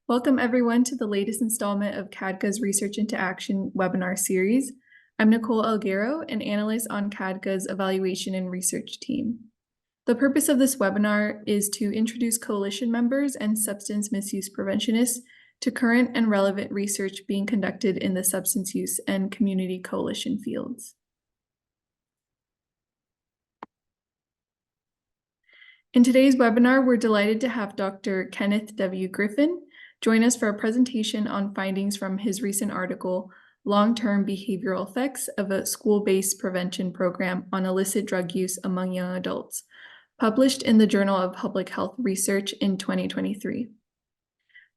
Welcome everyone to the latest installment of CADCA's Research into Action webinar series. I'm Nicole Elguero, an analyst on CADCA's evaluation and research team. The purpose of this webinar is to introduce coalition members and substance misuse preventionists to current and relevant research being conducted in the substance use and community coalition fields. In today's webinar, we're delighted to have Dr. Kenneth W. Griffin join us for a presentation on findings from his recent article, Long-Term Behavioral Effects of a School-Based Prevention Program on Illicit Drug Use Among Young Adults, published in the Journal of Public Health Research in 2023.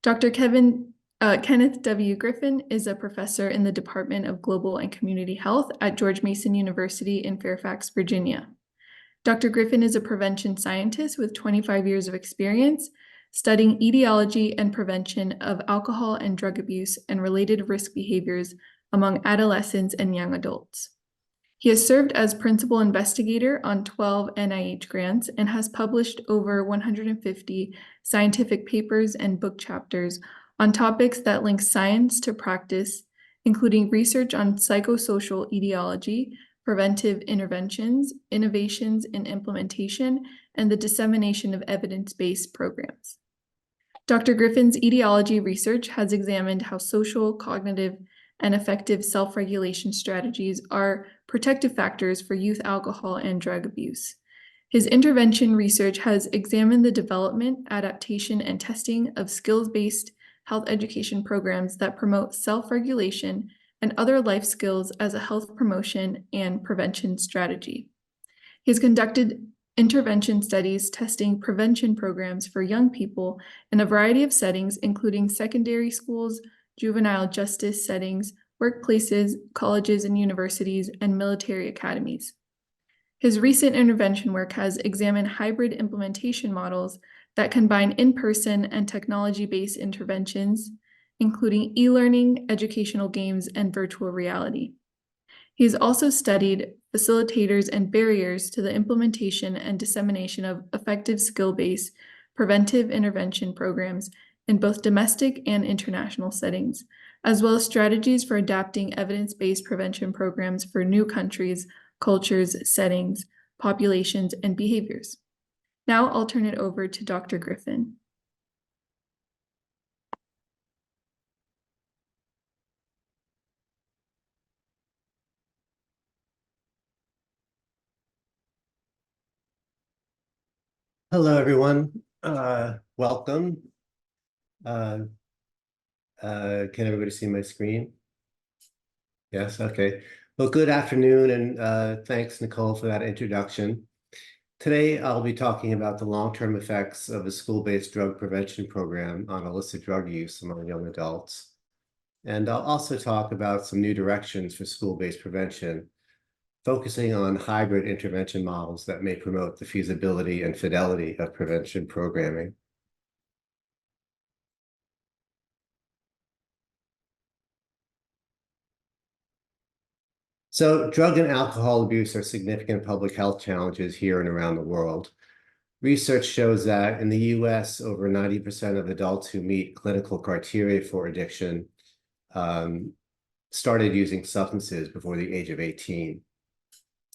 Dr. Kenneth W. Griffin is a professor in the Department of Global and Community Health at George Mason University in Fairfax, Virginia. Dr. Griffin is a prevention scientist with 25 years of experience studying etiology and prevention of alcohol and drug abuse and related risk behaviors among adolescents and young adults. He has served as principal investigator on 12 NIH grants and has published over 150 scientific papers and book chapters on topics that link science to practice, including research on psychosocial etiology, preventive interventions, innovations in implementation, and the dissemination of evidence-based programs. Dr. Griffin's etiology research has examined how social, cognitive, and effective self-regulation strategies are protective factors for youth alcohol and drug abuse. His intervention research has examined the development, adaptation, and testing of skills-based health education programs that promote self-regulation and other life skills as a health promotion and prevention strategy. He has conducted intervention studies testing prevention programs for young people in a variety of settings, including secondary schools, juvenile justice settings, workplaces, colleges and universities, and military academies. His recent intervention work has examined hybrid implementation models that combine in-person and technology-based interventions, including e-learning, educational games, and virtual reality. He has also studied facilitators and barriers to the implementation and dissemination of effective skill-based preventive intervention programs in both domestic and international settings, as well as strategies for adapting evidence-based prevention programs for new countries, cultures, settings, populations, and behaviors. Now I'll turn it over to Dr. Griffin. Hello, everyone. Welcome. Can everybody see my screen? Yes, okay. Well, good afternoon, and thanks, Nicole, for that introduction. Today, I'll be talking about the long-term effects of a school-based drug prevention program on illicit drug use among young adults. And I'll also talk about some new directions for school-based prevention, focusing on hybrid intervention models that may promote the feasibility and fidelity of prevention programming. So drug and alcohol abuse are significant public health challenges here and around the world. Research shows that in the US, over 90% of adults who meet clinical criteria for addiction started using substances before the age of 18.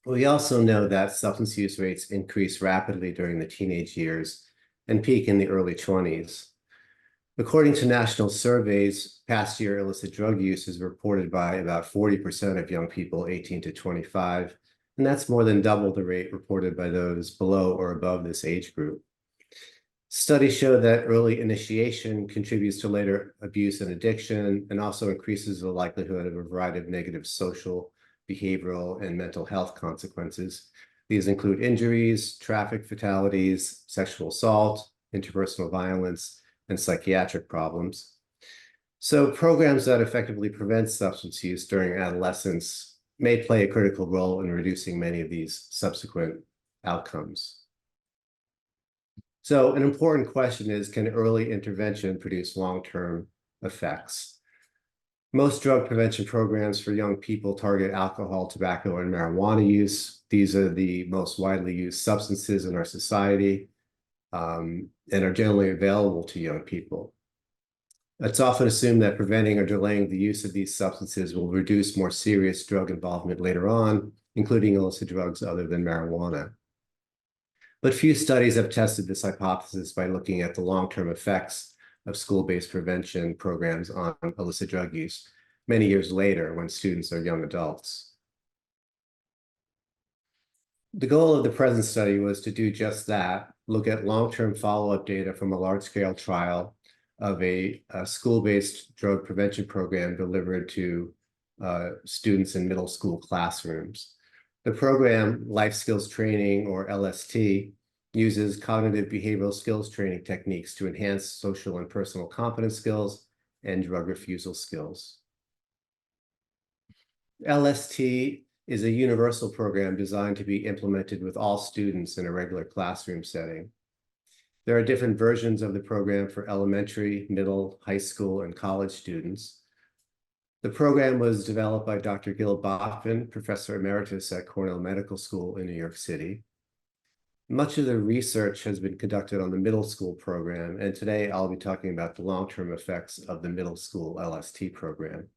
We also know that substance use rates increase rapidly during the teenage years and peak in the early 20s. According to national surveys, past year illicit drug use is reported by about 40% of young people 18 to 25, and that's more than double the rate reported by those below or above this age group. Studies show that early initiation contributes to later abuse and addiction, and also increases the likelihood of a variety of negative social, behavioral, and mental health consequences. These include injuries, traffic fatalities, sexual assault, interpersonal violence, and psychiatric problems. So programs that effectively prevent substance use during adolescence may play a critical role in reducing many of these subsequent outcomes. So an important question is, can early intervention produce long-term effects? Most drug prevention programs for young people target alcohol, tobacco, and marijuana use. These are the most widely used substances in our society and are generally available to young people. It's often assumed that preventing or delaying the use of these substances will reduce more serious drug involvement later on, including illicit drugs other than marijuana. But few studies have tested this hypothesis by looking at the long-term effects of school-based prevention programs on illicit drug use many years later when students are young adults. The goal of the present study was to do just that, look at long-term follow-up data from a large-scale trial of a school-based drug prevention program delivered to students in middle school classrooms. The program, Life Skills Training, or LST, uses cognitive behavioral skills training techniques to enhance social and personal competence skills and drug refusal skills. LST is a universal program designed to be implemented with all students in a regular classroom setting. There are different versions of the program for elementary, middle, high school, and college students. The program was developed by Dr. Gil Bachman, Professor Emeritus at Cornell Medical School in New York City. Much of the research has been conducted on the middle school program, and today I'll be talking about the long-term effects of the middle school LST program.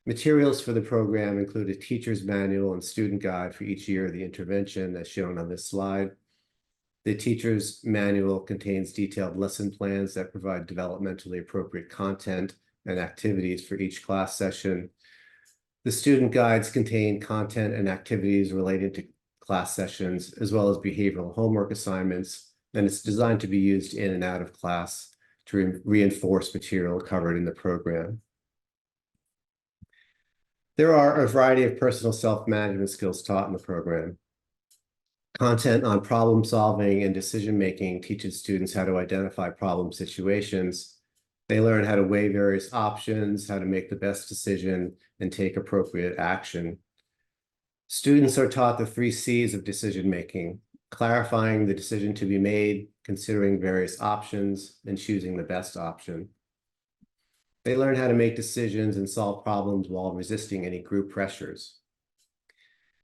Materials for the program include a teacher's manual and student guide for each year of the intervention, as shown on this slide. The teacher's manual contains detailed lesson plans that provide developmentally appropriate content and activities for each class session. The student guides contain content and activities related to class sessions, as well as behavioral homework assignments, and it's designed to be used in and out of class to reinforce material covered in the program. There are a variety of personal self-management skills taught in the program. Content on problem solving and decision-making teaches students how to identify problem situations. They learn how to weigh various options, how to make the best decision, and take appropriate action. Students are taught the 3 C's of decision-making: clarifying the decision to be made, considering various options, and choosing the best option. They learn how to make decisions and solve problems while resisting any group pressures.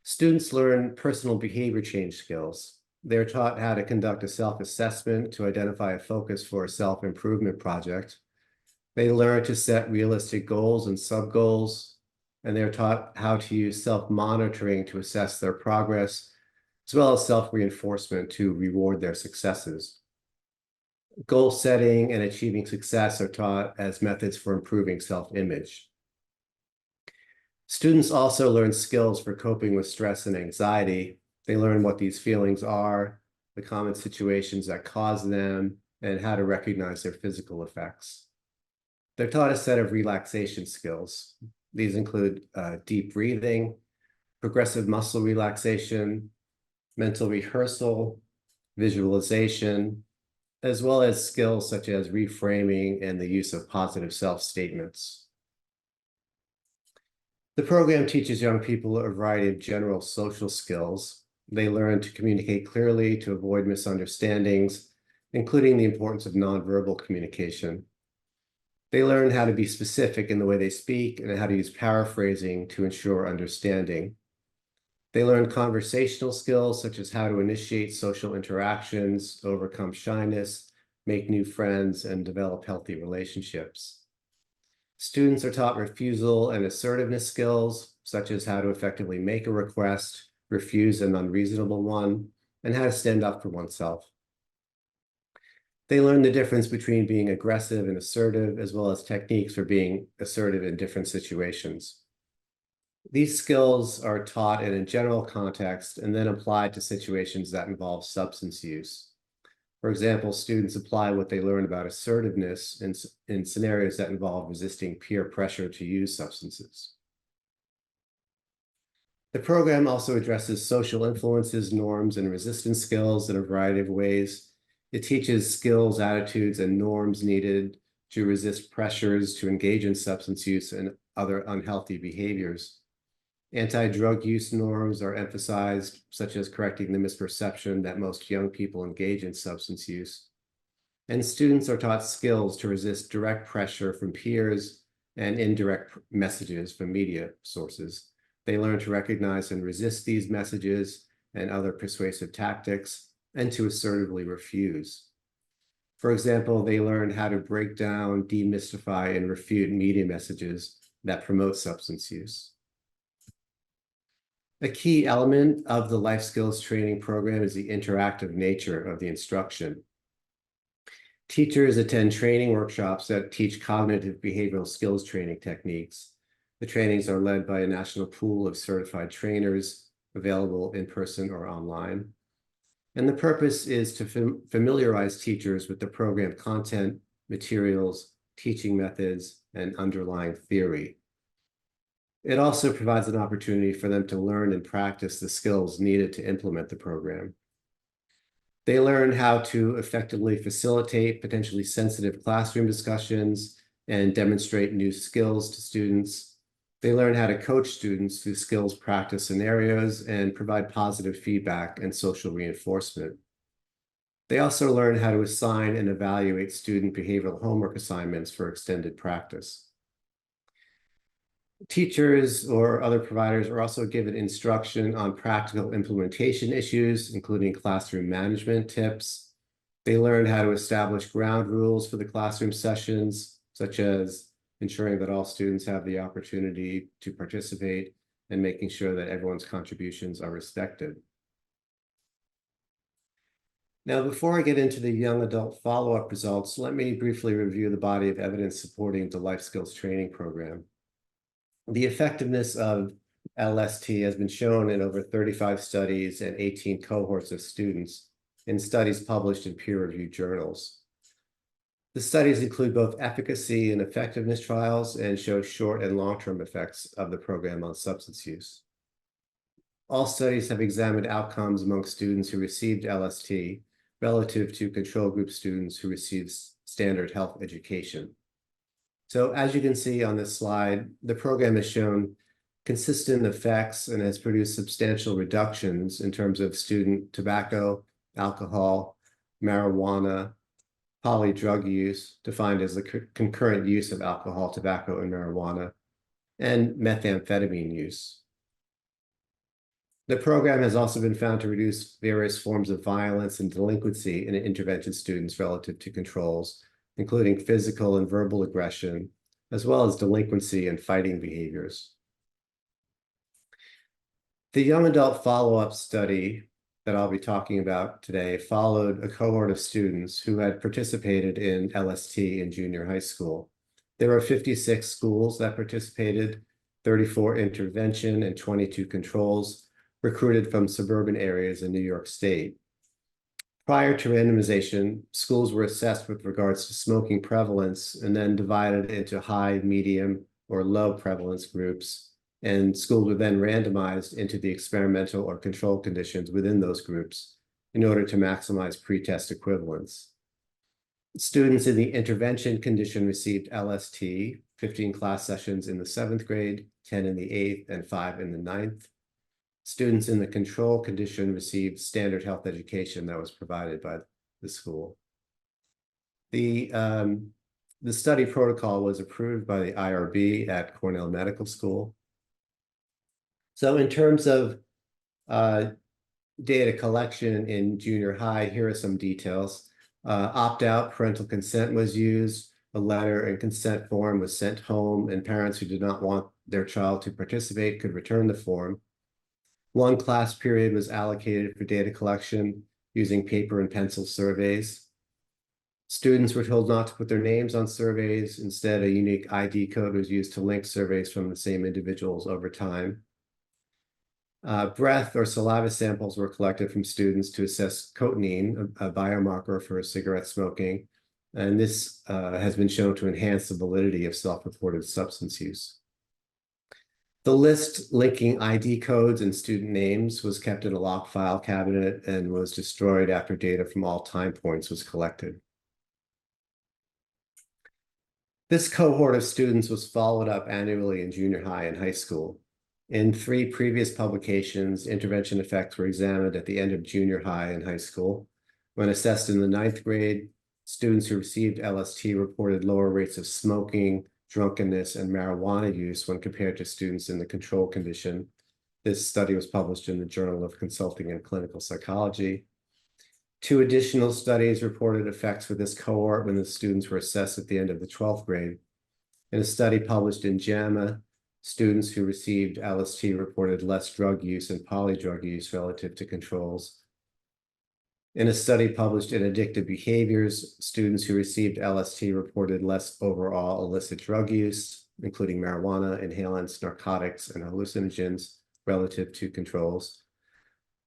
Students learn personal behavior change skills. They're taught how to conduct a self-assessment to identify a focus for a self-improvement project. They learn to set realistic goals and sub-goals, and they're taught how to use self-monitoring to assess their progress, as well as self-reinforcement to reward their successes. Goal setting and achieving success are taught as methods for improving self-image. Students also learn skills for coping with stress and anxiety. They learn what these feelings are, the common situations that cause them, and how to recognize their physical effects. They're taught a set of relaxation skills. These include deep breathing, progressive muscle relaxation, mental rehearsal, visualization, as well as skills such as reframing and the use of positive self-statements. The program teaches young people a variety of general social skills. They learn to communicate clearly, to avoid misunderstandings, including the importance of nonverbal communication. They learn how to be specific in the way they speak and how to use paraphrasing to ensure understanding. They learn conversational skills such as how to initiate social interactions, overcome shyness, make new friends, and develop healthy relationships. Students are taught refusal and assertiveness skills, such as how to effectively make a request, refuse an unreasonable one, and how to stand up for oneself. They learn the difference between being aggressive and assertive, as well as techniques for being assertive in different situations. These skills are taught in a general context and then applied to situations that involve substance use. For example, students apply what they learn about assertiveness in scenarios that involve resisting peer pressure to use substances. The program also addresses social influences, norms, and resistance skills in a variety of ways. It teaches skills, attitudes, and norms needed to resist pressures to engage in substance use and other unhealthy behaviors. Anti-drug use norms are emphasized, such as correcting the misperception that most young people engage in substance use. And students are taught skills to resist direct pressure from peers and indirect messages from media sources. They learn to recognize and resist these messages and other persuasive tactics, and to assertively refuse. For example, they learned how to break down, demystify, and refute media messages that promote substance use. A key element of the life skills training program is the interactive nature of the instruction. Teachers attend training workshops that teach cognitive behavioral skills training techniques. The trainings are led by a national pool of certified trainers available in person or online. And the purpose is to familiarize teachers with the program content, materials, teaching methods, and underlying theory. It also provides an opportunity for them to learn and practice the skills needed to implement the program. They learn how to effectively facilitate potentially sensitive classroom discussions and demonstrate new skills to students. They learn how to coach students through skills practice scenarios and provide positive feedback and social reinforcement. They also learn how to assign and evaluate student behavioral homework assignments for extended practice. Teachers or other providers are also given instruction on practical implementation issues, including classroom management tips. They learn how to establish ground rules for the classroom sessions, such as ensuring that all students have the opportunity to participate and making sure that everyone's contributions are respected. Now, before I get into the young adult follow-up results, let me briefly review the body of evidence supporting the life skills training program. The effectiveness of LST has been shown in over 35 studies and 18 cohorts of students in studies published in peer-reviewed journals. The studies include both efficacy and effectiveness trials and show short and long-term effects of the program on substance use. All studies have examined outcomes among students who received LST relative to control group students who received standard health education. So as you can see on this slide, the program has shown consistent effects and has produced substantial reductions in terms of student tobacco, alcohol, marijuana, polydrug use, defined as the concurrent use of alcohol, tobacco, and marijuana, and methamphetamine use. The program has also been found to reduce various forms of violence and delinquency in intervention students relative to controls, including physical and verbal aggression, as well as delinquency and fighting behaviors. The young adult follow-up study that I'll be talking about today followed a cohort of students who had participated in LST in junior high school. There were 56 schools that participated, 34 intervention and 22 controls, recruited from suburban areas in New York State. Prior to randomization, schools were assessed with regards to smoking prevalence and then divided into high, medium, or low prevalence groups, and schools were then randomized into the experimental or control conditions within those groups in order to maximize pretest equivalence. Students in the intervention condition received LST, 15 class sessions in the 7th grade, 10 in the 8th, and 5 in the 9th. Students in the control condition received standard health education that was provided by the school. The study protocol was approved by the IRB at Cornell Medical School. So in terms of data collection in junior high, here are some details. Opt-out parental consent was used. A letter and consent form was sent home, and parents who did not want their child to participate could return the form. One class period was allocated for data collection using paper and pencil surveys. Students were told not to put their names on surveys. Instead, a unique ID code was used to link surveys from the same individuals over time. Breath or saliva samples were collected from students to assess cotinine, a biomarker for cigarette smoking, and this has been shown to enhance the validity of self-reported substance use. The list linking ID codes and student names was kept in a locked file cabinet and was destroyed after data from all time points was collected. This cohort of students was followed up annually in junior high and high school. In 3 previous publications, intervention effects were examined at the end of junior high and high school. When assessed in the 9th grade, students who received LST reported lower rates of smoking, drunkenness, and marijuana use when compared to students in the control condition. This study was published in the Journal of Consulting and Clinical Psychology. 2 additional studies reported effects for this cohort when the students were assessed at the end of the 12th grade. In a study published in JAMA, students who received LST reported less drug use and polydrug use relative to controls. In a study published in Addictive Behaviors, students who received LST reported less overall illicit drug use, including marijuana, inhalants, narcotics, and hallucinogens relative to controls.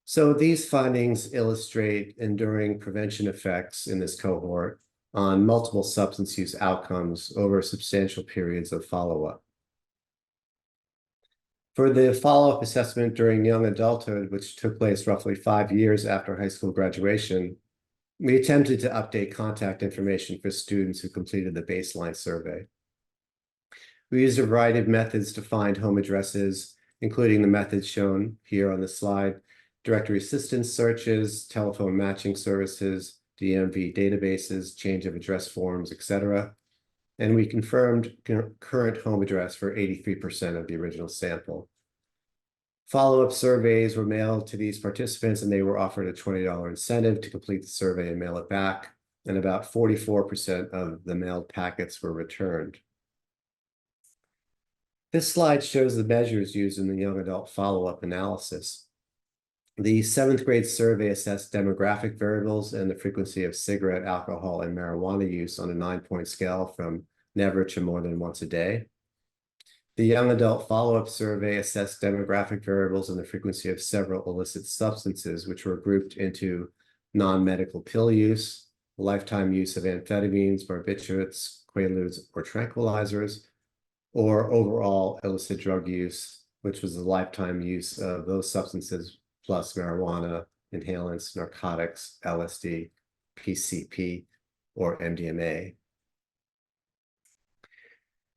So these findings illustrate enduring prevention effects in this cohort on multiple substance use outcomes over substantial periods of follow-up. For the follow-up assessment during young adulthood, which took place roughly 5 years after high school graduation, we attempted to update contact information for students who completed the baseline survey. We used a variety of methods to find home addresses, including the methods shown here on the slide: directory assistance searches, telephone matching services, DMV databases, change of address forms, etc. And we confirmed current home address for 83% of the original sample. Follow-up surveys were mailed to these participants, and they were offered a $20 incentive to complete the survey and mail it back, and about 44% of the mailed packets were returned. This slide shows the measures used in the young adult follow-up analysis. The 7th grade survey assessed demographic variables and the frequency of cigarette, alcohol, and marijuana use on a 9-point scale from never to more than once a day. The young adult follow-up survey assessed demographic variables and the frequency of several illicit substances, which were grouped into non-medical pill use, lifetime use of amphetamines, barbiturates, quaaludes, or tranquilizers, or overall illicit drug use, which was the lifetime use of those substances plus marijuana, inhalants, narcotics, LSD, PCP, or MDMA.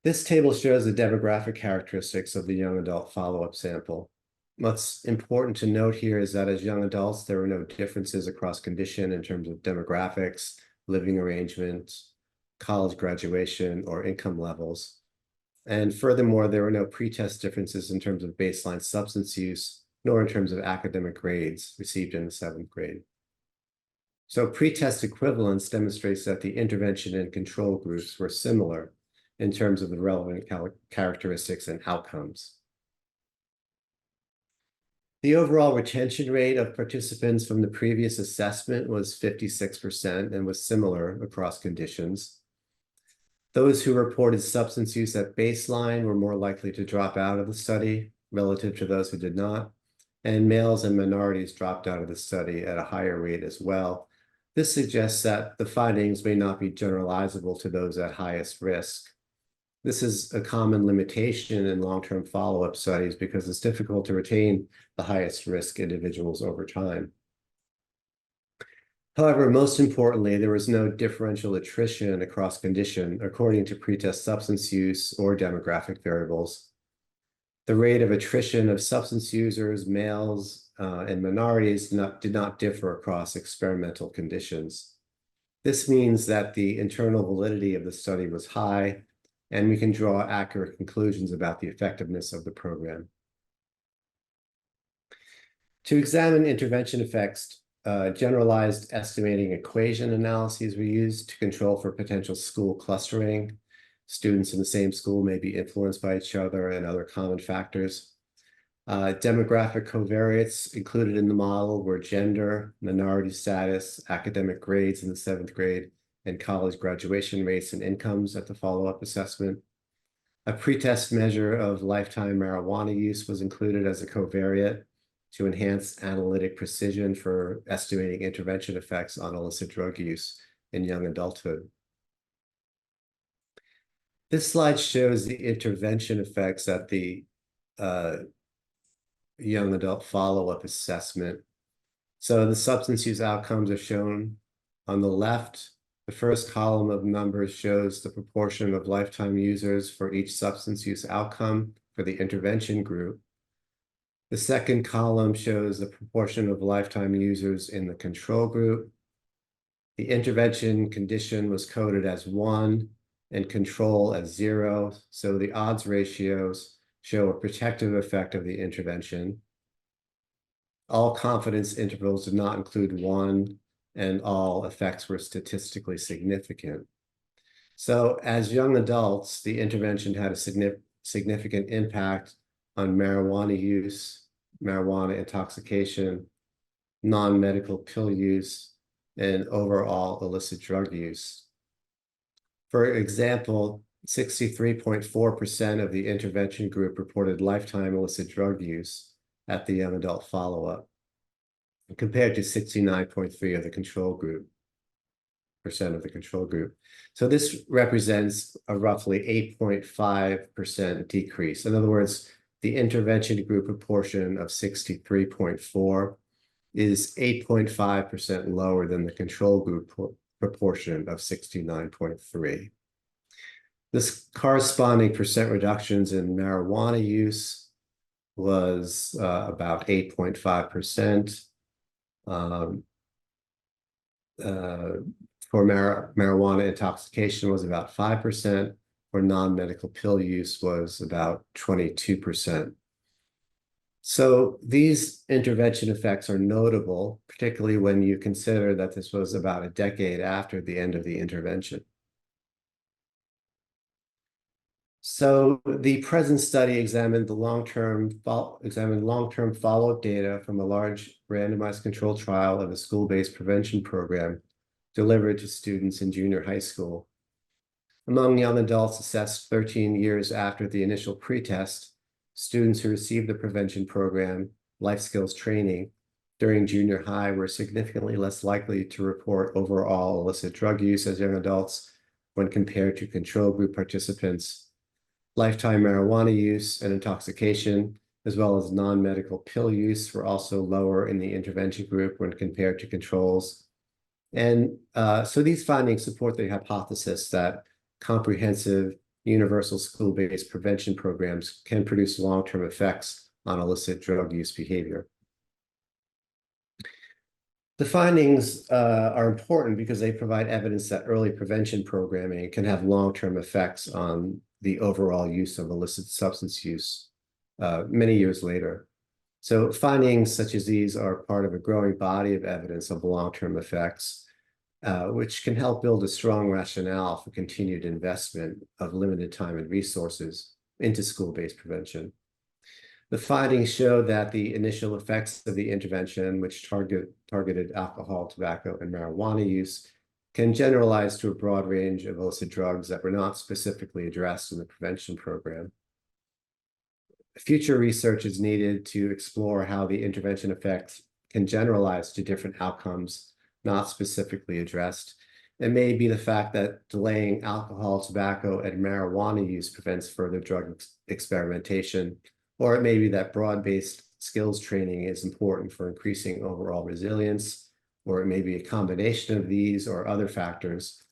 This table shows the demographic characteristics of the young adult follow-up sample. What's important to note here is that as young adults, there were no differences across condition in terms of demographics, living arrangements, college graduation, or income levels. And furthermore, there were no pretest differences in terms of baseline substance use, nor in terms of academic grades received in the 7th grade. So pretest equivalence demonstrates that the intervention and control groups were similar in terms of the relevant characteristics and outcomes. The overall retention rate of participants from the previous assessment was 56% and was similar across conditions. Those who reported substance use at baseline were more likely to drop out of the study relative to those who did not, and males and minorities dropped out of the study at a higher rate as well. This suggests that the findings may not be generalizable to those at highest risk. This is a common limitation in long-term follow-up studies because it's difficult to retain the highest risk individuals over time. However, most importantly, there was no differential attrition across condition according to pretest substance use or demographic variables. The rate of attrition of substance users, males, and minorities did not differ across experimental conditions. This means that the internal validity of the study was high, and we can draw accurate conclusions about the effectiveness of the program. To examine intervention effects, generalized estimating equation analyses were used to control for potential school clustering. Students in the same school may be influenced by each other and other common factors. Demographic covariates included in the model were gender, minority status, academic grades in the 7th grade, and college graduation rates and incomes at the follow-up assessment. A pretest measure of lifetime marijuana use was included as a covariate to enhance analytic precision for estimating intervention effects on illicit drug use in young adulthood. This slide shows the intervention effects at the young adult follow-up assessment. So the substance use outcomes are shown on the left. The first column of numbers shows the proportion of lifetime users for each substance use outcome for the intervention group. The second column shows the proportion of lifetime users in the control group. The intervention condition was coded as 1 and control as 0. So the odds ratios show a protective effect of the intervention. All confidence intervals did not include 1, and all effects were statistically significant. So as young adults, the intervention had a significant impact on marijuana use, marijuana intoxication, non-medical pill use, and overall illicit drug use. For example, 63.4% of the intervention group reported lifetime illicit drug use at the young adult follow-up, compared to 69.3% of the control group. So this represents a roughly 8.5% decrease. In other words, the intervention group proportion of 63.4 is 8.5% lower than the control group proportion of 69.3. This corresponding percent reductions in marijuana use was about 8.5%. For marijuana intoxication was about 5%, for non-medical pill use was about 22%. So these intervention effects are notable, particularly when you consider that this was about a decade after the end of the intervention. So the present study examined long-term follow-up data from a large randomized controlled trial of a school-based prevention program delivered to students in junior high school. Among young adults assessed 13 years after the initial pretest, students who received the prevention program, life skills training, during junior high were significantly less likely to report overall illicit drug use as young adults when compared to control group participants. Lifetime marijuana use and intoxication, as well as non-medical pill use, were also lower in the intervention group when compared to controls. And so these findings support the hypothesis that comprehensive universal school-based prevention programs can produce long-term effects on illicit drug use behavior. The findings are important because they provide evidence that early prevention programming can have long-term effects on the overall use of illicit substance use many years later. So findings such as these are part of a growing body of evidence of long-term effects, which can help build a strong rationale for continued investment of limited time and resources into school-based prevention. The findings show that the initial effects of the intervention, which targeted alcohol, tobacco, and marijuana use, can generalize to a broad range of illicit drugs that were not specifically addressed in the prevention program. Future research is needed to explore how the intervention effects can generalize to different outcomes not specifically addressed. It may be the fact that delaying alcohol, tobacco, and marijuana use prevents further drug experimentation, or it may be that broad-based skills training is important for increasing overall resilience, or it may be a combination of these or other factors.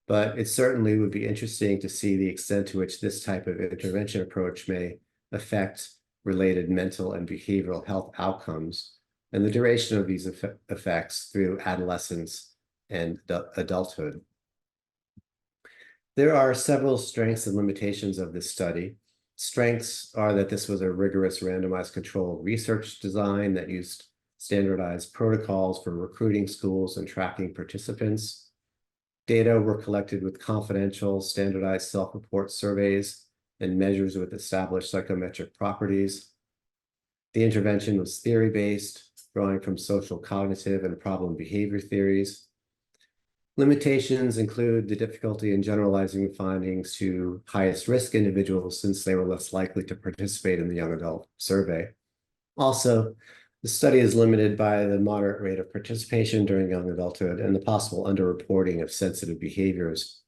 But it certainly would be interesting to see the extent to which this type of intervention approach may affect related mental and behavioral health outcomes, and the duration of these effects through adolescence and adulthood. There are several strengths and limitations of this study. Strengths are that this was a rigorous randomized controlled research design that used standardized protocols for recruiting schools and tracking participants. Data were collected with confidential, standardized self-report surveys and measures with established psychometric properties. The intervention was theory-based, drawing from social cognitive and problem behavior theories. Limitations include the difficulty in generalizing the findings to highest risk individuals since they were less likely to participate in the young adult survey. Also, the study is limited by the moderate rate of participation during young adulthood and the possible underreporting of sensitive behaviors.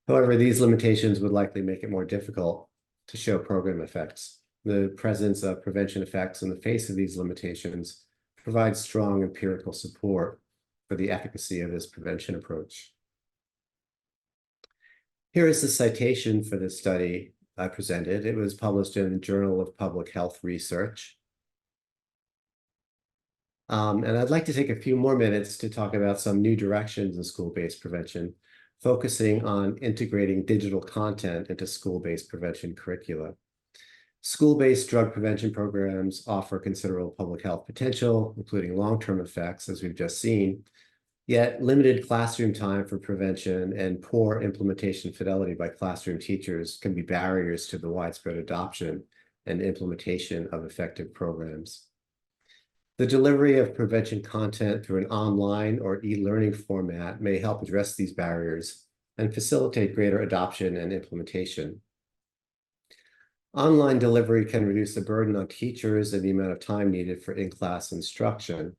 However, these limitations would likely make it more difficult to show program effects. The presence of prevention effects in the face of these limitations provides strong empirical support for the efficacy of this prevention approach. Here is the citation for this study I presented. It was published in the Journal of Public Health Research. And I'd like to take a few more minutes to talk about some new directions in school-based prevention, focusing on integrating digital content into school-based prevention curricula. School-based drug prevention programs offer considerable public health potential, including long-term effects, as we've just seen. Yet limited classroom time for prevention and poor implementation fidelity by classroom teachers can be barriers to the widespread adoption and implementation of effective programs. The delivery of prevention content through an online or e-learning format may help address these barriers and facilitate greater adoption and implementation. Online delivery can reduce the burden on teachers and the amount of time needed for in-class instruction.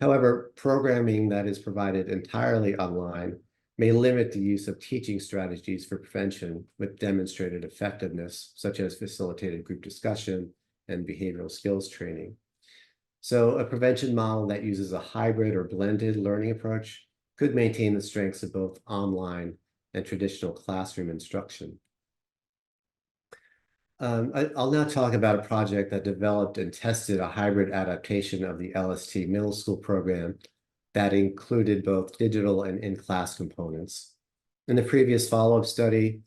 However, programming that is provided entirely online may limit the use of teaching strategies for prevention with demonstrated effectiveness, such as facilitated group discussion and behavioral skills training. So a prevention model that uses a hybrid or blended learning approach could maintain the strengths of both online and traditional classroom instruction. I'll now talk about a project that developed and tested a hybrid adaptation of the LST middle school program that included both digital and in-class components. In the previous follow-up study,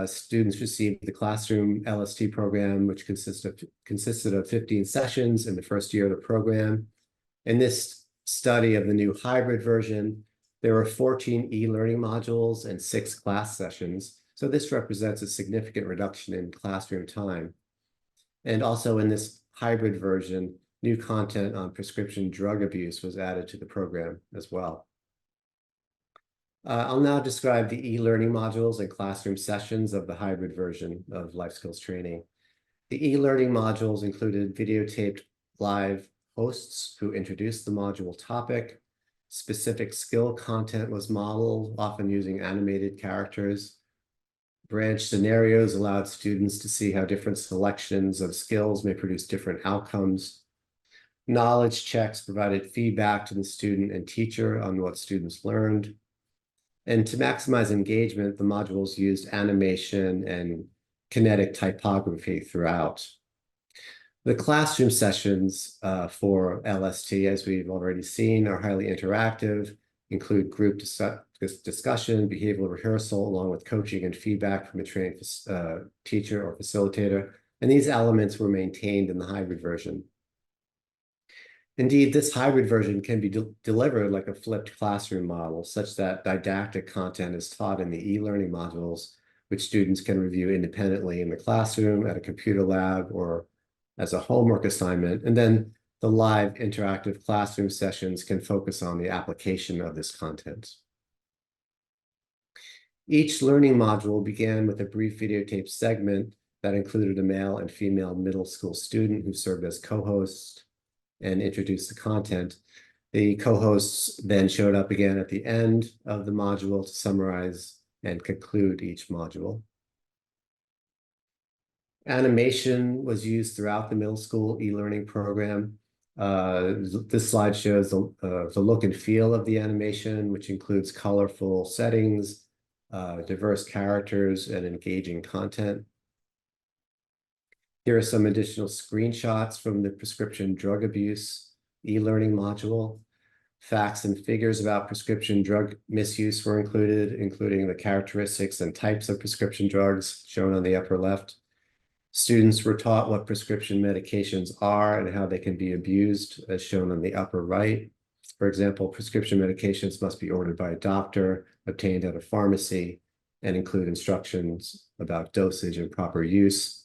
students received the classroom LST program, which consisted of 15 sessions in the first year of the program. In this study of the new hybrid version, there were 14 e-learning modules and 6 class sessions. So this represents a significant reduction in classroom time. And also in this hybrid version, new content on prescription drug abuse was added to the program as well. I'll now describe the e-learning modules and classroom sessions of the hybrid version of life skills training. The e-learning modules included videotaped live hosts who introduced the module topic. Specific skill content was modeled, often using animated characters. Branch scenarios allowed students to see how different selections of skills may produce different outcomes. Knowledge checks provided feedback to the student and teacher on what students learned. And to maximize engagement, the modules used animation and kinetic typography throughout. The classroom sessions for LST, as we've already seen, are highly interactive, include group discussion, behavioral rehearsal, along with coaching and feedback from a trained teacher or facilitator. And these elements were maintained in the hybrid version. Indeed, this hybrid version can be delivered like a flipped classroom model, such that didactic content is taught in the e-learning modules, which students can review independently in the classroom, at a computer lab, or as a homework assignment. And then the live interactive classroom sessions can focus on the application of this content. Each learning module began with a brief videotape segment that included a male and female middle school student who served as co-hosts and introduced the content. The co-hosts then showed up again at the end of the module to summarize and conclude each module. Animation was used throughout the middle school e-learning program. This slide shows the look and feel of the animation, which includes colorful settings, diverse characters, and engaging content. Here are some additional screenshots from the prescription drug abuse e-learning module. Facts and figures about prescription drug misuse were included, including the characteristics and types of prescription drugs shown on the upper left. Students were taught what prescription medications are and how they can be abused, as shown on the upper right. For example, prescription medications must be ordered by a doctor, obtained at a pharmacy, and include instructions about dosage and proper use.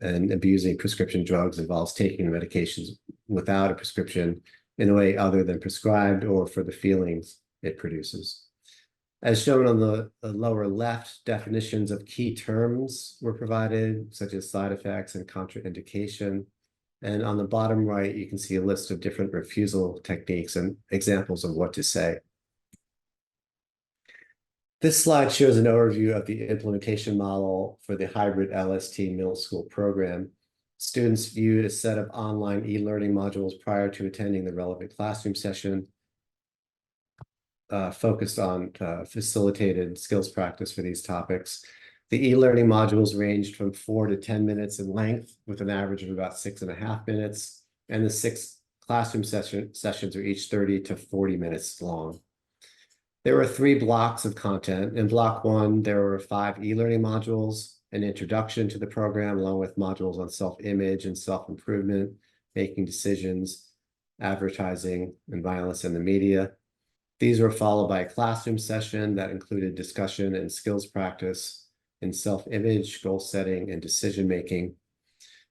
And abusing prescription drugs involves taking the medications without a prescription in a way other than prescribed or for the feelings it produces. As shown on the lower left, definitions of key terms were provided, such as side effects and contraindication. And on the bottom right, you can see a list of different refusal techniques and examples of what to say. This slide shows an overview of the implementation model for the hybrid LST middle school program. Students viewed a set of online e-learning modules prior to attending the relevant classroom session, focused on facilitated skills practice for these topics. The e-learning modules ranged from 4 to 10 minutes in length, with an average of about 6.5 minutes, and the 6 classroom sessions are each 30 to 40 minutes long. There were 3 blocks of content. In block 1, there were 5 e-learning modules, an introduction to the program, along with modules on self-image and self-improvement, making decisions, advertising, and violence in the media. These were followed by a classroom session that included discussion and skills practice in self-image, goal setting, and decision-making.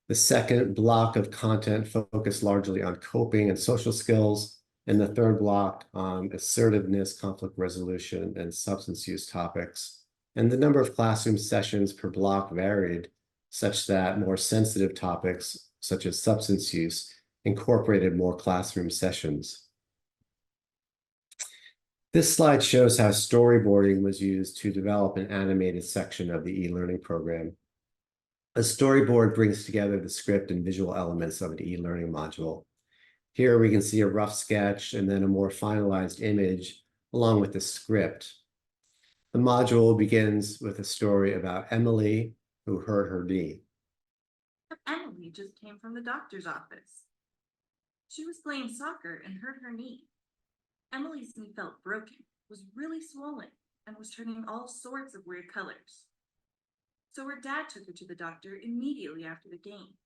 The second block of content focused largely on coping and social skills, and the third block on assertiveness, conflict resolution, and substance use topics. And the number of classroom sessions per block varied, such that more sensitive topics, such as substance use, incorporated more classroom sessions. This slide shows how storyboarding was used to develop an animated section of the e-learning program. A storyboard brings together the script and visual elements of an e-learning module. Here we can see a rough sketch and then a more finalized image along with the script. The module begins with a story about Emily, who hurt her knee. Emily just came from the doctor's office. She was playing soccer and hurt her knee. Emily's knee felt broken, was really swollen, and was turning all sorts of weird colors. So her dad took her to the doctor immediately after the game.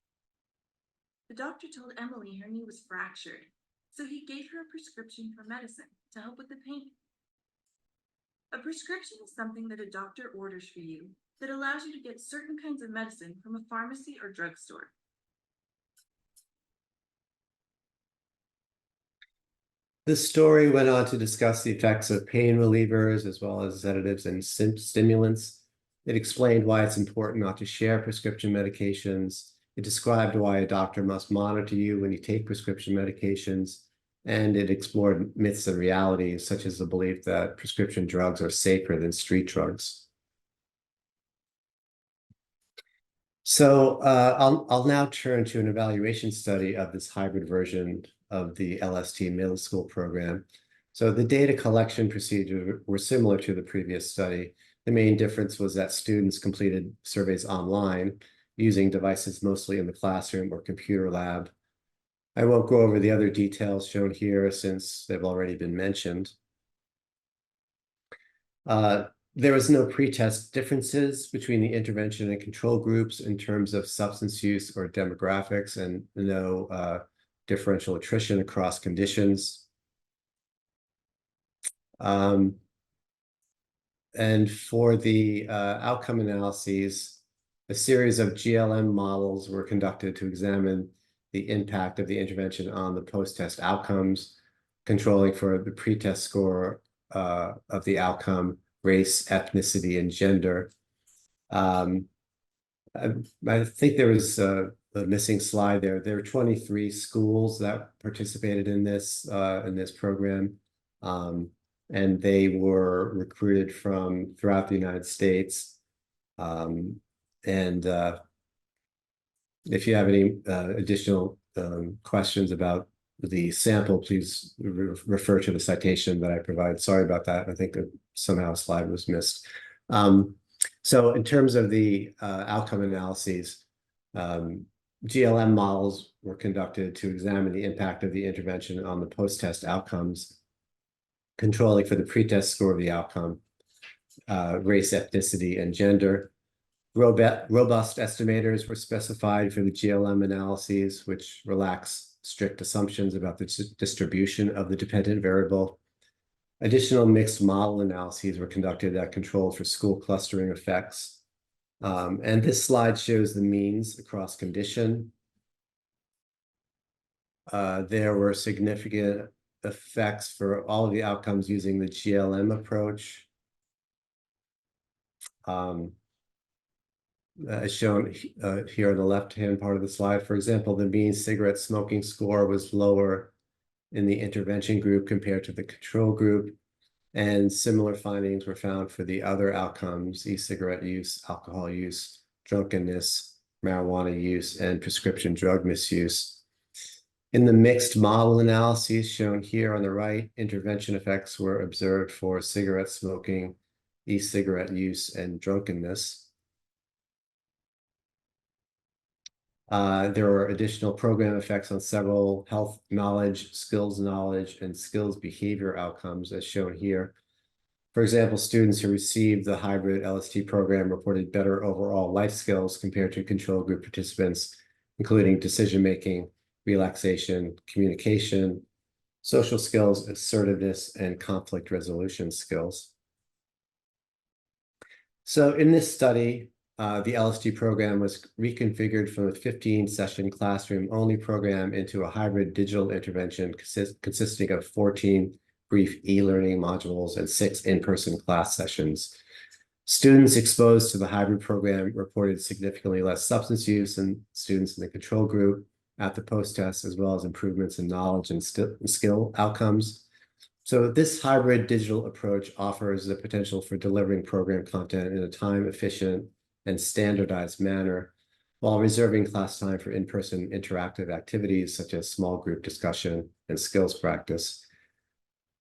The doctor told Emily her knee was fractured, so he gave her a prescription for medicine to help with the pain. A prescription is something that a doctor orders for you that allows you to get certain kinds of medicine from a pharmacy or drugstore. The story went on to discuss the effects of pain relievers as well as sedatives and stimulants. It explained why it's important not to share prescription medications. It described why a doctor must monitor you when you take prescription medications. And it explored myths and realities, such as the belief that prescription drugs are safer than street drugs. So I'll now turn to an evaluation study of this hybrid version of the LST middle school program. So the data collection procedures were similar to the previous study. The main difference was that students completed surveys online using devices mostly in the classroom or computer lab. I won't go over the other details shown here since they've already been mentioned. There was no pretest differences between the intervention and control groups in terms of substance use or demographics, and no differential attrition across conditions. And for the outcome analyses, a series of GLM models were conducted to examine the impact of the intervention on the post-test outcomes, controlling for the pretest score of the outcome, race, ethnicity, and gender. I think there was a missing slide there. There were 23 schools that participated in this program, and they were recruited from throughout the United States. If you have any additional questions about the sample, please refer to the citation that I provide. Sorry about that. I think somehow a slide was missed. So in terms of the outcome analyses, GLM models were conducted to examine the impact of the intervention on the post-test outcomes, controlling for the pretest score of the outcome, race, ethnicity, and gender. Robust estimators were specified for the GLM analyses, which relax strict assumptions about the distribution of the dependent variable. Additional mixed model analyses were conducted that controlled for school clustering effects. And this slide shows the means across condition. There were significant effects for all of the outcomes using the GLM approach. As shown here on the left-hand part of the slide, for example, the mean cigarette smoking score was lower in the intervention group compared to the control group, and similar findings were found for the other outcomes: e-cigarette use, alcohol use, drunkenness, marijuana use, and prescription drug misuse. In the mixed model analyses shown here on the right, intervention effects were observed for cigarette smoking, e-cigarette use, and drunkenness. There were additional program effects on several health knowledge, and skills behavior outcomes as shown here. For example, students who received the hybrid LST program reported better overall life skills compared to control group participants, including decision-making, relaxation, communication, social skills, assertiveness, and conflict resolution skills. So in this study, the LSD program was reconfigured from a 15-session classroom-only program into a hybrid digital intervention consisting of 14 brief e-learning modules and 6 in-person class sessions. Students exposed to the hybrid program reported significantly less substance use than students in the control group at the post-test, as well as improvements in knowledge and skill outcomes. So this hybrid digital approach offers the potential for delivering program content in a time-efficient and standardized manner, while reserving class time for in-person interactive activities such as small group discussion and skills practice.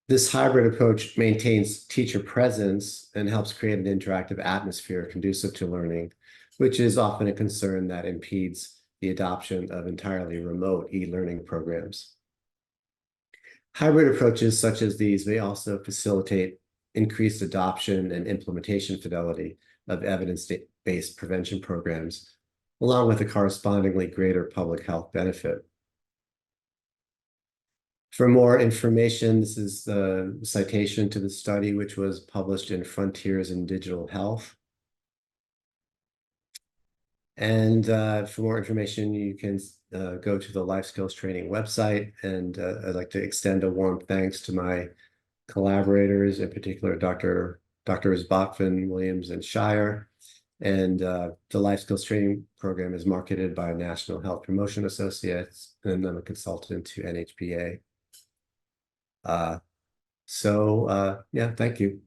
This hybrid approach maintains teacher presence and helps create an interactive atmosphere conducive to learning, which is often a concern that impedes the adoption of entirely remote e-learning programs. Hybrid approaches such as these may also facilitate increased adoption and implementation fidelity of evidence-based prevention programs, along with a correspondingly greater public health benefit. For more information, this is the citation to the study, which was published in Frontiers in Digital Health. And for more information, you can go to the Life Skills Training website. And I'd like to extend a warm thanks to my collaborators, in particular, Drs. Bachman, Williams, and Shire. And the Life Skills Training program is marketed by National Health Promotion Associates, and I'm a consultant to NHPA. Yeah, thank you.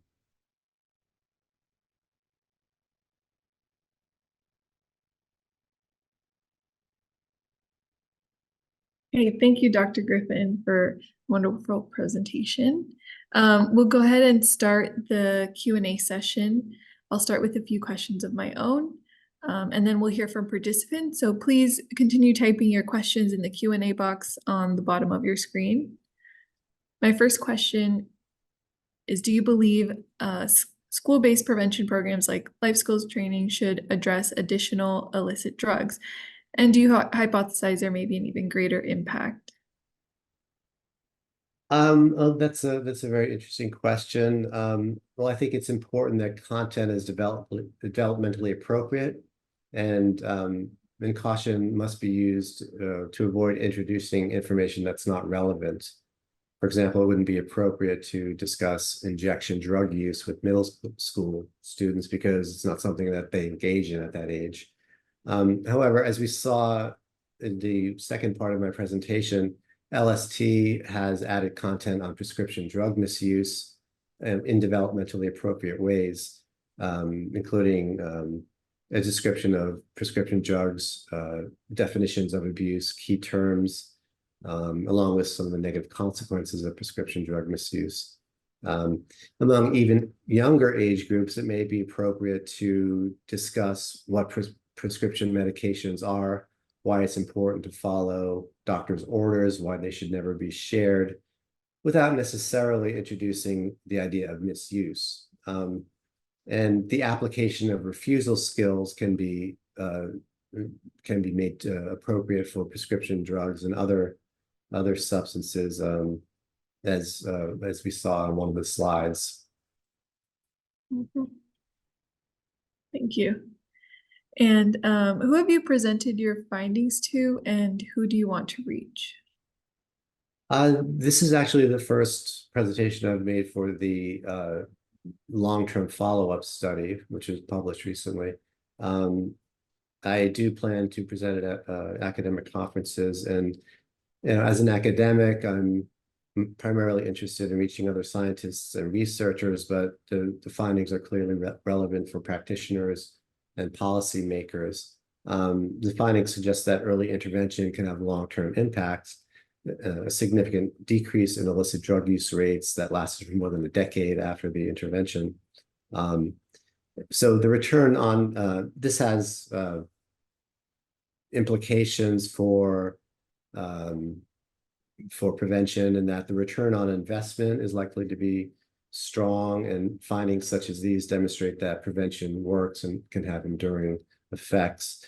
Hey, thank you, Dr. Griffin, for a wonderful presentation. We'll go ahead and start the Q&A session. I'll start with a few questions of my own, and then we'll hear from participants. So please continue typing your questions in the Q&A box on the bottom of your screen. My first question is, do you believe school-based prevention programs like Life Skills Training should address additional illicit drugs? And do you hypothesize there may be an even greater impact? That's a very interesting question. Well, I think it's important that content is developmentally appropriate, and caution must be used to avoid introducing information that's not relevant. For example, it wouldn't be appropriate to discuss injection drug use with middle school students because it's not something that they engage in at that age. However, as we saw in the second part of my presentation, LST has added content on prescription drug misuse in developmentally appropriate ways, including a description of prescription drugs, definitions of abuse, key terms, along with some of the negative consequences of prescription drug misuse. Among even younger age groups, it may be appropriate to discuss what prescription medications are, why it's important to follow doctor's orders, why they should never be shared, without necessarily introducing the idea of misuse. And the application of refusal skills can be made appropriate for prescription drugs and other substances, as we saw on one of the slides. Mm-hmm. Thank you. And who have you presented your findings to, and who do you want to reach? This is actually the first presentation I've made for the long-term follow-up study, which was published recently. I do plan to present it at academic conferences, and as an academic, I'm primarily interested in reaching other scientists and researchers, but the findings are clearly relevant for practitioners and policymakers. The findings suggest that early intervention can have long-term impacts, a significant decrease in illicit drug use rates that lasted for more than a decade after the intervention. So the return on this has implications for prevention, and that the return on investment is likely to be strong, and findings such as these demonstrate that prevention works and can have enduring effects.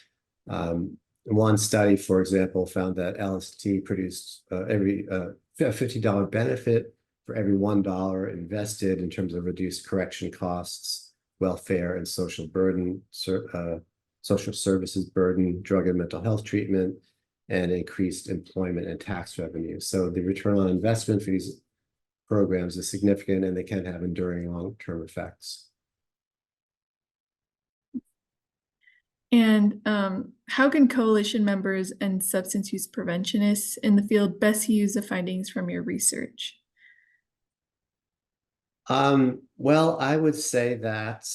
One study, for example, found that LST produced every $50 benefit for every $1 invested in terms of reduced correction costs, welfare and social burden, social services burden, drug and mental health treatment, and increased employment and tax revenue. So the return on investment for these programs is significant, and they can have enduring long-term effects. And how can coalition members and substance use preventionists in the field best use the findings from your research? Well, I would say that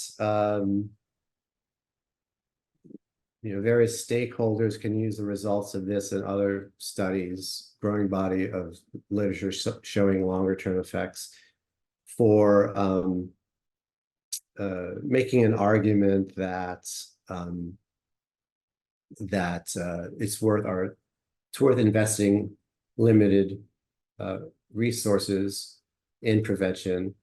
various stakeholders can use the results of this and other studies, growing body of literature showing longer term effects for making an argument that it's worth investing limited resources in prevention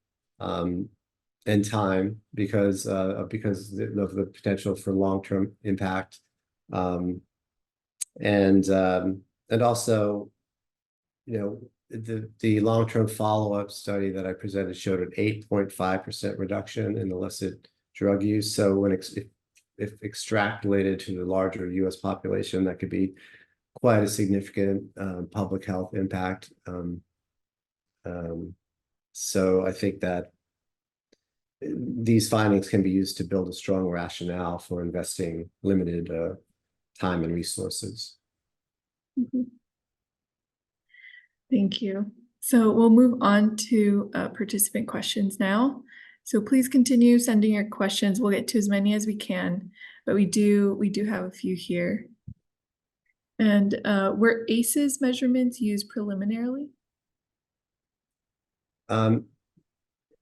and time because of the potential for long-term impact, and also, the long-term follow-up study that I presented showed an 8.5% reduction in illicit drug use. So when if extrapolated to the larger U.S. population, that could be quite a significant public health impact. So I think that these findings can be used to build a strong rationale for investing limited time and resources. Thank you. So we'll move on to participant questions now. So please continue sending your questions. We'll get to as many as we can, but we do have a few here. And were ACEs measurements used preliminarily?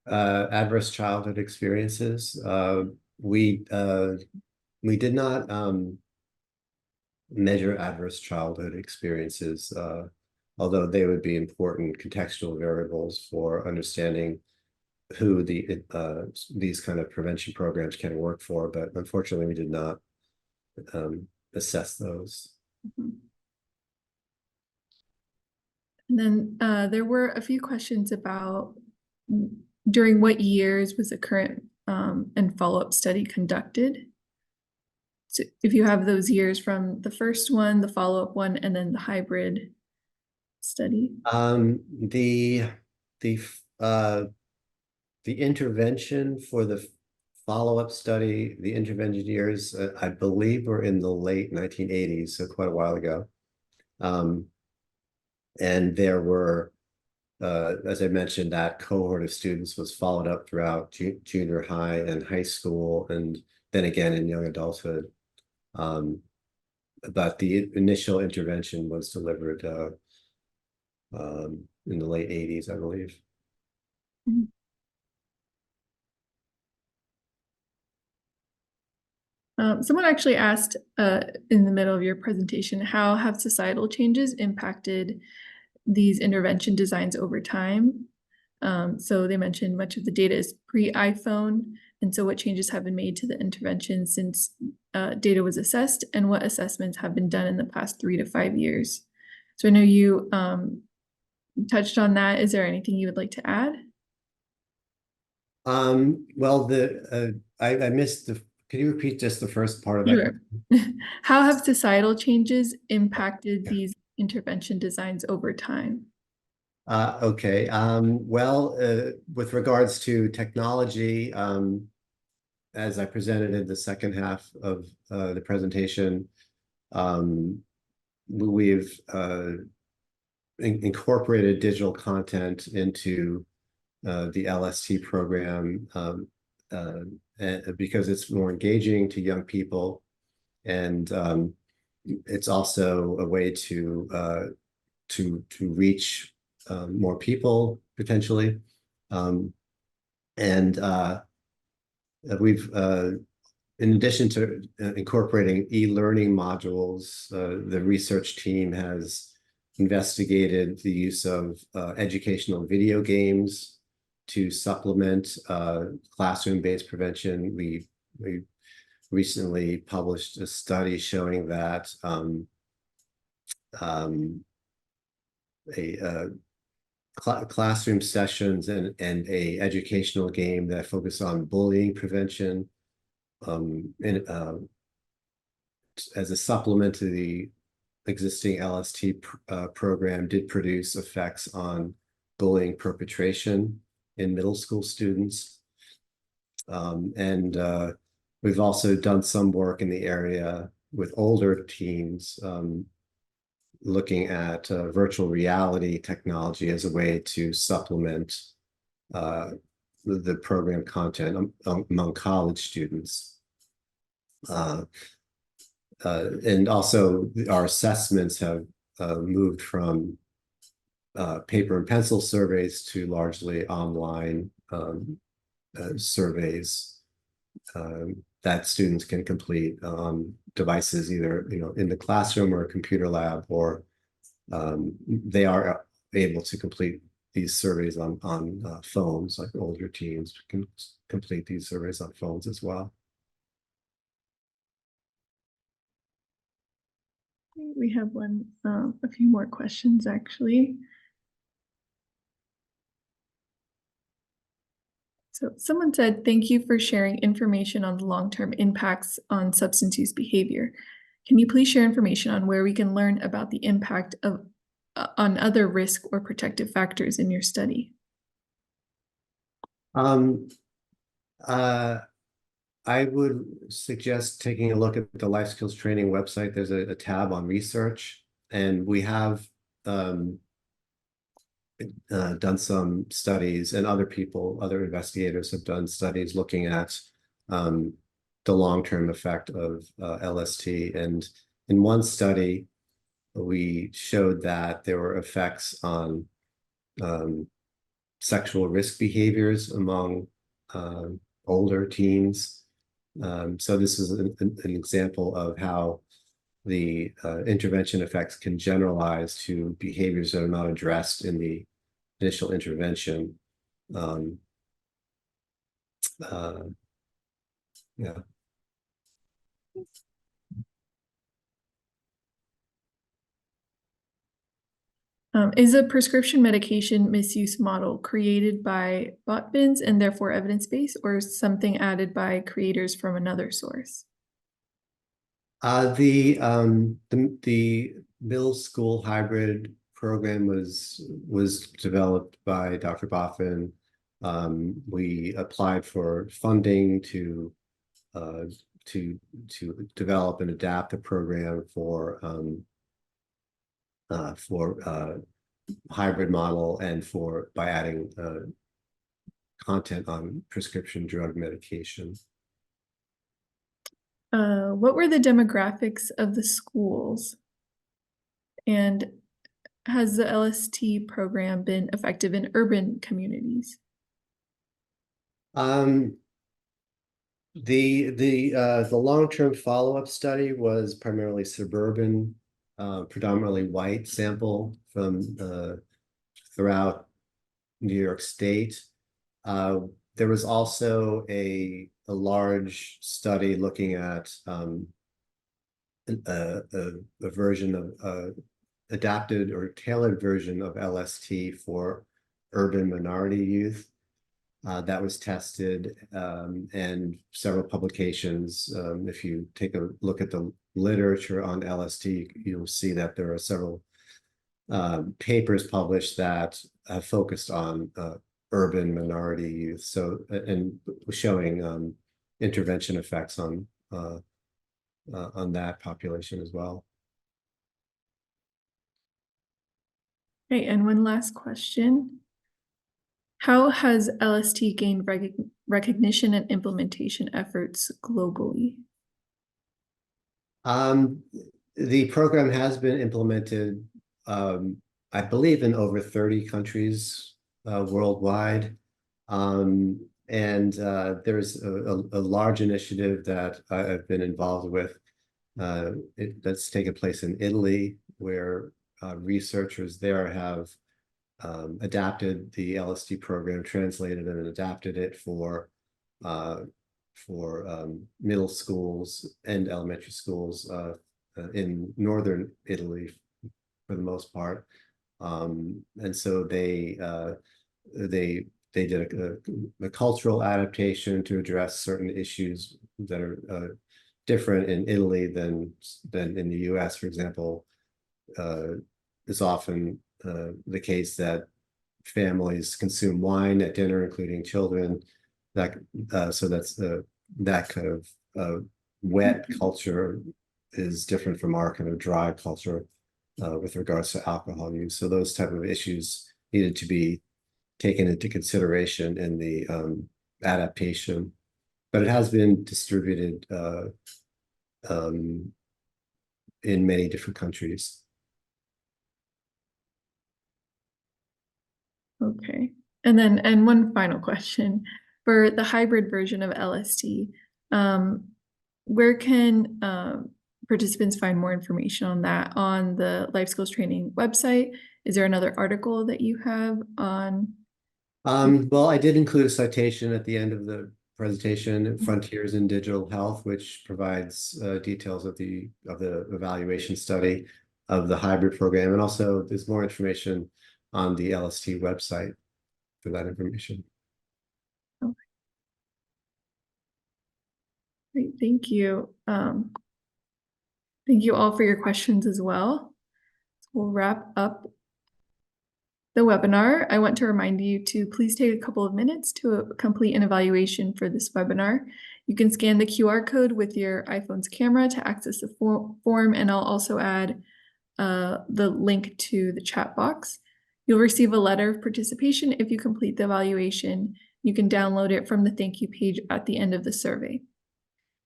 Adverse childhood experiences. We did not measure adverse childhood experiences, although they would be important contextual variables for understanding who these kind of prevention programs can work for. But unfortunately, we did not assess those. And then there were a few questions about during what years was the current and follow-up study conducted? So if you have those years from the first one, the follow-up one, and then the hybrid study. The intervention for the follow-up study, the intervention years, I believe, were in the late 1980s, so quite a while ago. And there were, as I mentioned, that cohort of students was followed up throughout junior high and high school, and then again in young adulthood. But the initial intervention was delivered in the late 80s, I believe. Someone actually asked in the middle of your presentation, how have societal changes impacted these intervention designs over time? So they mentioned much of the data is pre-iPhone, and so what changes have been made to the intervention since data was assessed, and what assessments have been done in the past 3 to 5 years? So I know you touched on that. Is there anything you would like to add? Well, I missed the. Can you repeat just the first part of that? Sure. How have societal changes impacted these intervention designs over time? Okay. Well, with regards to technology, as I presented in the second half of the presentation, we've incorporated digital content into the LST program because it's more engaging to young people, and it's also a way to reach more people potentially, and we've in addition to incorporating e-learning modules, the research team has investigated the use of educational video games to supplement classroom-based prevention. We recently published a study showing that classroom sessions and a educational game that focused on bullying prevention. And as a supplement to the existing LST program, did produce effects on bullying perpetration in middle school students. And we've also done some work in the area with older teens, looking at virtual reality technology as a way to supplement the program content among college students. And also our assessments have moved from paper and pencil surveys to largely online surveys that students can complete on devices, either in the classroom or a computer lab, or they are able to complete these surveys on phones. Like older teens can complete these surveys on phones as well. We have a few more questions actually. So someone said, "Thank you for sharing information on the long-term impacts on substance use behavior. Can you please share information on where we can learn about the impact of on other risk or protective factors in your study?" I would suggest taking a look at the Life Skills Training website. There's a tab on research, and we have done some studies, and other investigators have done studies looking at the long-term effect of LST. And in one study, we showed that there were effects on sexual risk behaviors among older teens. So this is an example of how the intervention effects can generalize to behaviors that are not addressed in the initial intervention. Yeah. Is a prescription medication misuse model created by Botbins and therefore evidence-based, or something added by creators from another source? The middle school hybrid program was developed by Dr. Boffin. We applied for funding to develop and adapt the program for hybrid model, and by adding content on prescription drug medication. What were the demographics of the schools? And has the LST program been effective in urban communities? The long-term follow-up study was primarily suburban, predominantly white sample from throughout New York State. There was also a large study looking at a version of adapted or tailored version of LST for urban minority youth. That was tested, and several publications. If you take a look at the literature on LST, you'll see that there are several papers published that have focused on urban minority youth, so and showing intervention effects on that population as well. Okay, and one last question. How has LST gained recognition and implementation efforts globally? The program has been implemented, I believe, in over 30 countries worldwide. And there's a large initiative that I've been involved with that's taken place in Italy, where researchers there have adapted the LST program, translated and adapted it for middle schools and elementary schools in northern Italy for the most part. And so they did a cultural adaptation to address certain issues that are different in Italy than in the US, for example. It's often the case that families consume wine at dinner, including children. So that kind of wet culture is different from our kind of dry culture with regards to alcohol use. So those type of issues needed to be taken into consideration in the adaptation, but it has been distributed in many different countries. Okay. And one final question. For the hybrid version of LST, where can participants find more information on that? On the Life Skills Training website? Is there another article that you have on? Well, I did include a citation at the end of the presentation, Frontiers in Digital Health, which provides details of the evaluation study of the hybrid program. And also there's more information on the LST website for that information. Okay. Great, thank you. Thank you all for your questions as well. We'll wrap up the webinar. I want to remind you to please take a couple of minutes to complete an evaluation for this webinar. You can scan the QR code with your iPhone's camera to access the form, and I'll also add the link to the chat box. You'll receive a letter of participation if you complete the evaluation. You can download it from the thank you page at the end of the survey.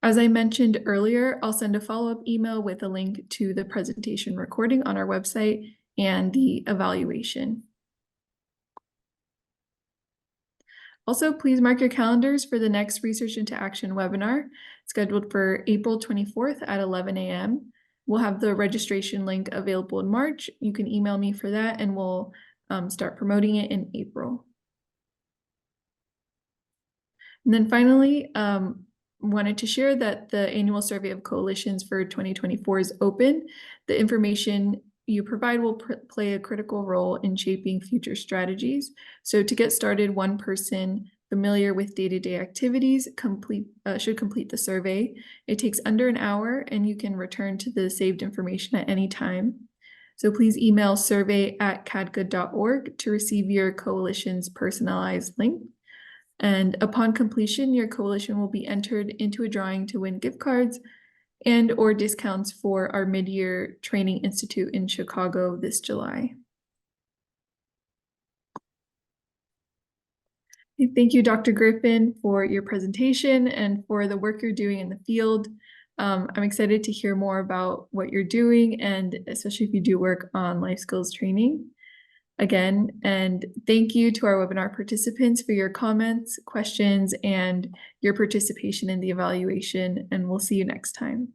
As I mentioned earlier, I'll send a follow-up email with a link to the presentation recording on our website and the evaluation. Also, please mark your calendars for the next Research into Action webinar, scheduled for April 24th at 11 a.m. We'll have the registration link available in March. You can email me for that and we'll start promoting it in April. And then finally, wanted to share that the annual survey of coalitions for 2024 is open. The information you provide will play a critical role in shaping future strategies. So to get started, one person familiar with day-to-day activities should complete the survey. It takes under an hour and you can return to the saved information at any time. So please email survey@cadgood.org to receive your coalition's personalized link. And upon completion, your coalition will be entered into a drawing to win gift cards and or discounts for our mid-year training institute in Chicago this July. Thank you, Dr. Griffin, for your presentation and for the work you're doing in the field. I'm excited to hear more about what you're doing, and especially if you do work on life skills training. Again, and thank you to our webinar participants for your comments, questions, and your participation in the evaluation, and we'll see you next time.